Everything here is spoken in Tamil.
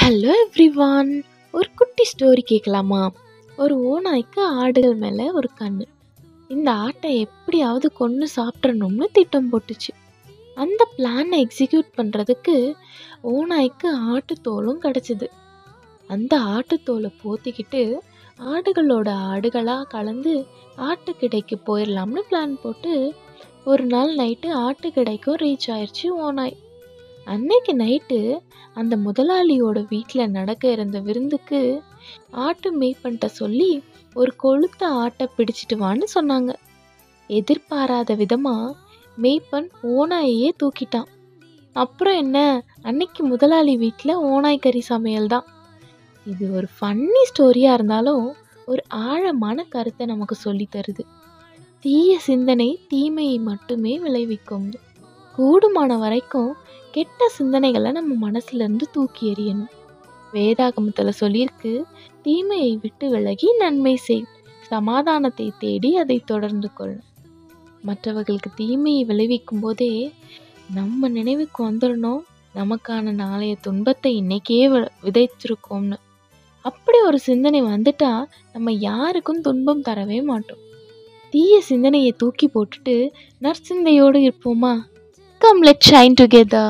Hello everyone. ஒரு குட்டி ஸ்டோரி கேட்கலாமா? ஒரு ஓநாய்க்கு ஆடுகள் மேலே ஒரு கண்ணு. இந்த ஆட்டை எப்படியாவது கொன்று சாப்பிட்றணும்னு திட்டம் போட்டுச்சு. அந்த பிளானை எக்ஸிக்யூட் பண்ணுறதுக்கு ஓநாய்க்கு ஆட்டுத்தோலும் கிடச்சிது. அந்த ஆட்டுத்தோலை போத்திக்கிட்டு ஆடுகளோட ஆடுகளாக கலந்து ஆட்டுக்கிடைக்கு போயிடலாம்னு பிளான் போட்டு ஒரு நாள் நைட்டு ஆட்டுக்கிடைக்கும் ரீச் ஆயிடுச்சு ஓநாய். அன்னைக்கு நைட்டு அந்த முதலாளியோட வீட்டில் நடக்க இருந்த விருந்துக்கு ஆட்டு மேய்ப்பன்ட்ட சொல்லி ஒரு கொழுத்த ஆட்டை பிடிச்சிட்டு வான்னு சொன்னாங்க. எதிர்பாராத விதமாக மேய்ப்பன் ஓநாயையே தூக்கிட்டான். அப்புறம் என்ன, அன்னைக்கு முதலாளி வீட்டில் ஓநாய் கறி சமையல் தான். இது ஒரு ஃபன்னி ஸ்டோரியாக இருந்தாலும் ஒரு ஆழமான கருத்தை நமக்கு சொல்லி தருது. தீய சிந்தனை தீமையை மட்டுமே விளைவிக்கும். கூடுமான வரைக்கும் கெட்ட சிந்தனைகளை நம்ம மனசுலேருந்து தூக்கி எறியணும். வேதாகமத்தில் சொல்லியிருக்கு, தீமையை விட்டு விலகி நன்மை செய், சமாதானத்தை தேடி அதை தொடர்ந்து கொள். மற்றவர்களுக்கு தீமையை விளைவிக்கும் போதே நம்ம நினைவுக்கு வந்துடணும், நமக்கான நாளைய துன்பத்தை இன்னைக்கே விதைச்சிருக்கோம்னு. அப்படி ஒரு சிந்தனை வந்துட்டா நம்ம யாருக்கும் துன்பம் தரவே மாட்டோம். தீய சிந்தனையை தூக்கி போட்டுட்டு நற்சிந்தையோடு இருப்போமா? Come, let's shine together.